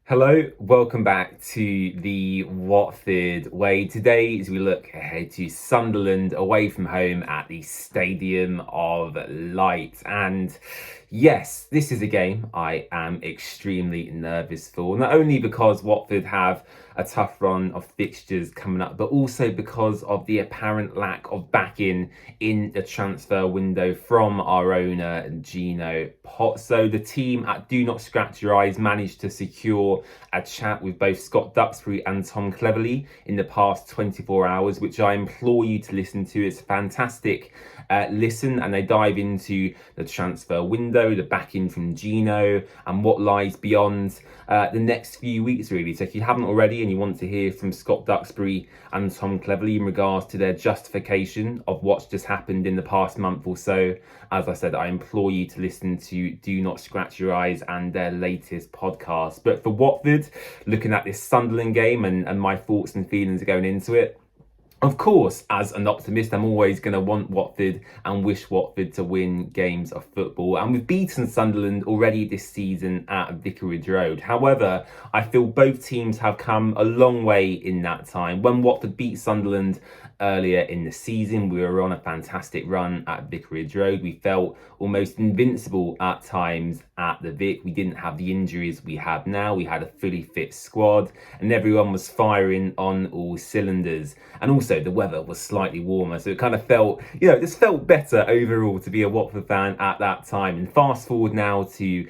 Hello, welcome back to the Watford Way. Today, as we look ahead to Sunderland away from home at the Stadium of Light. And yes, this is a game I am extremely nervous for. Not only because Watford have a tough run of fixtures coming up, but also because of the apparent lack of backing in the transfer window from our owner, Gino Pozzo. The team at Do Not Scratch Your Eyes managed to secure a chat with both Scott Duxbury and Tom Cleverley in the past 24 hours, which I implore you to listen to. It's fantastic listen, and they dive into the transfer window, the backing from Gino, and what lies beyond the next few weeks, really. So if you haven't already and you want to hear from Scott Duxbury and Tom Cleverley in regards to their justification of what's just happened in the past month or so, as I said, I implore you to listen to Do Not Scratch Your Eyes and their latest podcast. But for Watford, looking at this Sunderland game and my thoughts and feelings going into it, of course, as an optimist, I'm always going to want Watford and wish Watford to win games of football. And we've beaten Sunderland already this season at Vicarage Road. However, I feel both teams have come a long way in that time. When Watford beat Sunderland earlier in the season, we were on a fantastic run at Vicarage Road. We felt almost invincible at times at the Vic. We didn't have the injuries we have now. We had a fully fit squad and everyone was firing on all cylinders. And also the weather was slightly warmer, so it kind of felt, it just felt better overall to be a Watford fan at that time. And fast forward now to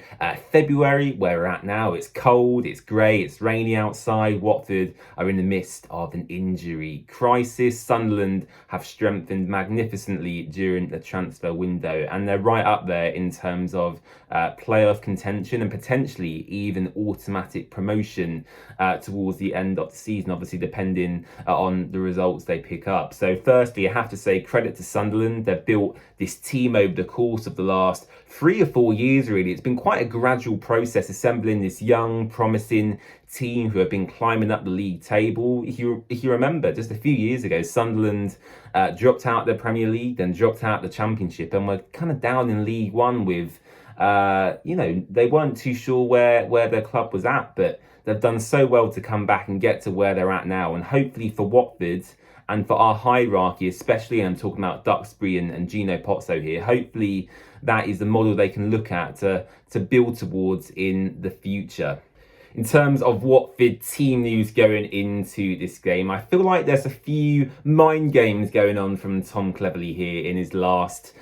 February, where we're at now. It's cold, it's grey, it's rainy outside. Watford are in the midst of an injury crisis. Sunderland have strengthened magnificently during the transfer window, and they're right up there in terms of playoff contention and potentially even automatic promotion towards the end of the season, obviously depending on the results they pick up. So firstly, I have to say credit to Sunderland. They've built this team over the course of the last 3 or 4 years, really. It's been quite a gradual process assembling this young, promising team who have been climbing up the league table. If you remember, just a few years ago, Sunderland dropped out the Premier League, then dropped out the Championship, and were kind of down in League One with, they weren't too sure where their club was at, but they've done so well to come back and get to where they're at now. And hopefully for Watford and for our hierarchy, especially, and I'm talking about Duxbury and Gino Pozzo here, hopefully that is the model they can look at to build towards in the future. In terms of Watford team news going into this game, I feel like there's a few mind games going on from Tom Cleverley here in his last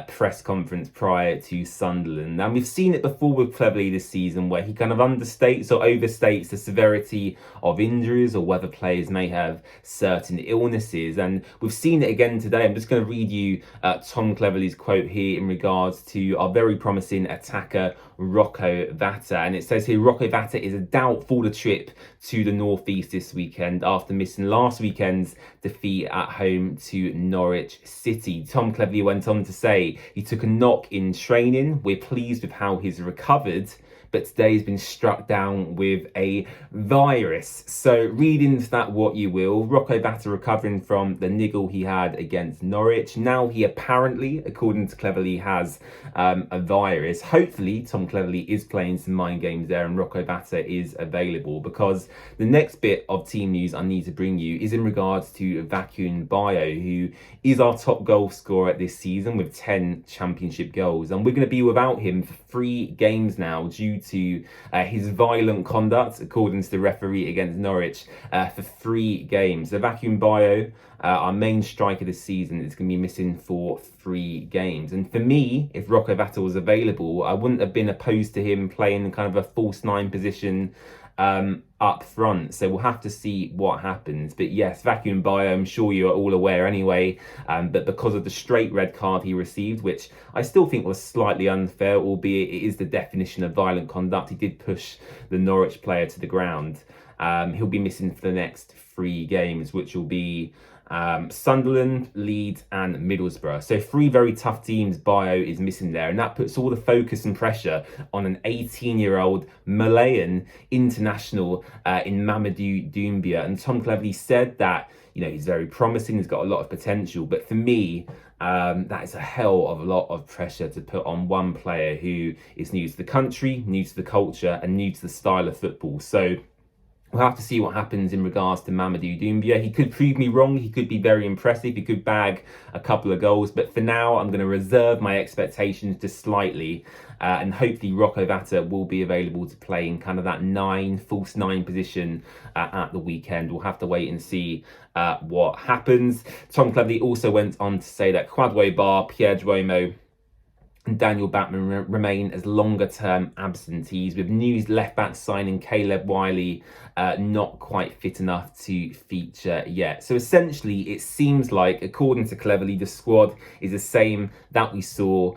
press conference prior to Sunderland. And we've seen it before with Cleverley this season, where he kind of understates or overstates the severity of injuries or whether players may have certain illnesses. And we've seen it again today. I'm just going to read you Tom Cleverley's quote here in regards to our very promising attacker, Rocco Vata. And it says here, Rocco Vata is a doubt for the trip to the Northeast this weekend after missing last weekend's defeat at home to Norwich City. Tom Cleverley went on to say he took a knock in training. We're pleased with how he's recovered, but today he's been struck down with a virus. So read into that what you will. Rocco Vata recovering from the niggle he had against Norwich. Now he apparently, according to Cleverley, has a virus. Hopefully Tom Cleverley is playing some mind games there and Rocco Vata is available, because the next bit of team news I need to bring you is in regards to Vacuum Bio, who is our top goal scorer this season with 10 championship goals. And we're going to be without him for 3 games now due to his violent conduct, according to the referee against Norwich, for 3 games. The Vacuum Bio, our main striker this season, is going to be missing for 3 games. And for me, if Rocco Vata was available, I wouldn't have been opposed to him playing kind of a false 9 position up front. So we'll have to see what happens. But yes, Vacuum Bio, I'm sure you are all aware anyway, but because of the straight red card he received, which I still think was slightly unfair, albeit it is the definition of violent conduct, he did push the Norwich player to the ground. He'll be missing for the next 3 games, which will be Sunderland, Leeds and Middlesbrough. So 3 very tough teams Bio is missing there, and that puts all the focus and pressure on an 18-year-old Malayan international in Mamadou Doumbia. And Tom Cleverley said that, he's very promising, he's got a lot of potential, but for me, that is a hell of a lot of pressure to put on one player who is new to the country, new to the culture, and new to the style of football. So we'll have to see what happens in regards to Mamadou Doumbia. He could prove me wrong. He could be very impressive. He could bag a couple of goals. But for now, I'm going to reserve my expectations just slightly. And hopefully Rocco Vata will be available to play in kind of that false nine position at the weekend. We'll have to wait and see what happens. Tom Cleverley also went on to say that Kwadwo Bar, Pierre Duomo, and Daniel Batman remain as longer-term absentees, with news left-back signing Caleb Wiley not quite fit enough to feature yet. So essentially, it seems like, according to Cleverley, the squad is the same that we saw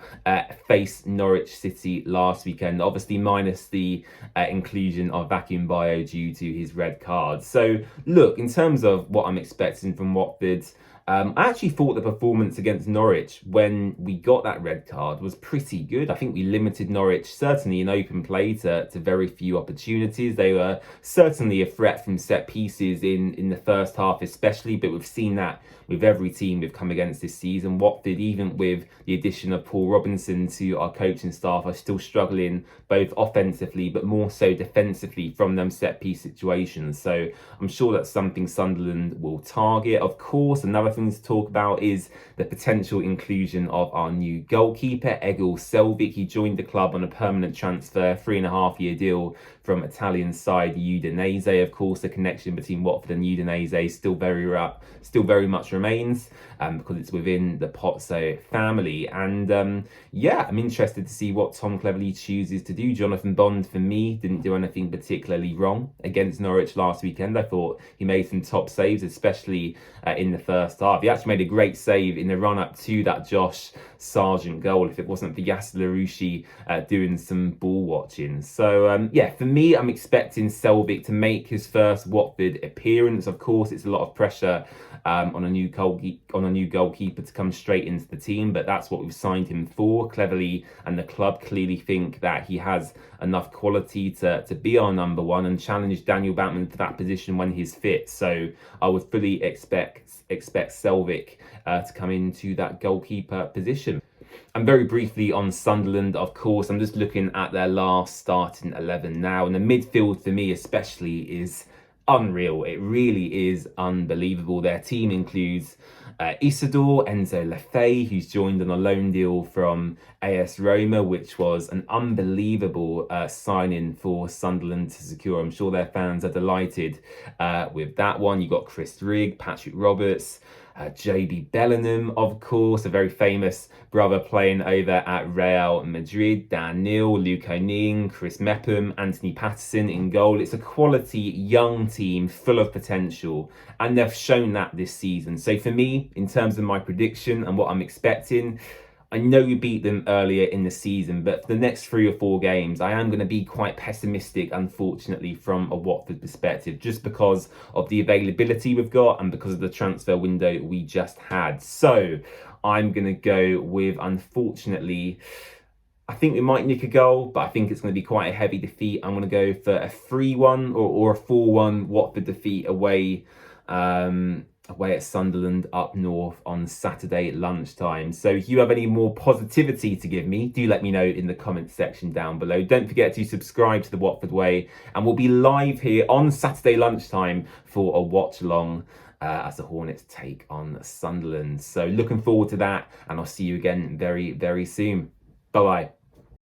face Norwich City last weekend, obviously minus the inclusion of Vacuum Bio due to his red card. So look, in terms of what I'm expecting from Watford, I actually thought the performance against Norwich when we got that red card was pretty good. I think we limited Norwich, certainly in open play, to very few opportunities. They were certainly a threat from set pieces in the first half especially, but we've seen that with every team we've come against this season. Watford, even with the addition of Paul Robinson to our coaching staff, are still struggling both offensively but more so defensively from them set piece situations. So I'm sure that's something Sunderland will target. Of course, another thing to talk about is the potential inclusion of our new goalkeeper, Egil Selvik. He joined the club on a permanent transfer, 3.5-year deal from Italian side Udinese. Of course, the connection between Watford and Udinese still very much remains because it's within the Pozzo family. And yeah, I'm interested to see what Tom Cleverley chooses to do. Jonathan Bond, for me, didn't do anything particularly wrong against Norwich last weekend. I thought he made some top saves, especially in the first half. He actually made a great save in the run-up to that Josh Sargent goal, if it wasn't for Yasser Larouchi doing some ball watching. So yeah, for me, I'm expecting Selvik to make his first Watford appearance. Of course, it's a lot of pressure on a new goalkeeper to come straight into the team, but that's what we've signed him for. Cleverley and the club clearly think that he has enough quality to be our number one and challenge Daniel Batman for that position when he's fit. So I would fully expect Selvik to come into that goalkeeper position. And very briefly on Sunderland, of course, I'm just looking at their last starting 11 now, and the midfield for me especially is unreal. It really is unbelievable. Their team includes Isidore, Enzo Lefebvre, who's joined on a loan deal from AS Roma, which was an unbelievable signing for Sunderland to secure. I'm sure their fans are delighted with that one. You got Chris Rigg, Patrick Roberts, JB Bellingham, of course, a very famous brother playing over at Real Madrid, Dan Neil, Luke O'Neill, Chris Mepham, Anthony Patterson in goal. It's a quality young team full of potential, and they've shown that this season. So for me, in terms of my prediction and what I'm expecting, I know we beat them earlier in the season, but for the next 3 or 4 games, I am going to be quite pessimistic, unfortunately, from a Watford perspective, just because of the availability we've got and because of the transfer window we just had. So I'm going to go with, unfortunately, I think we might nick a goal, but I think it's going to be quite a heavy defeat. I'm going to go for a 3-1 or a 4-1 Watford defeat away at Sunderland up north on Saturday lunchtime. So if you have any more positivity to give me, do let me know in the comments section down below. Don't forget to subscribe to The Watford Way, and we'll be live here on Saturday lunchtime for a watch along as the Hornets take on Sunderland. So looking forward to that, and I'll see you again very, very soon. Bye-bye.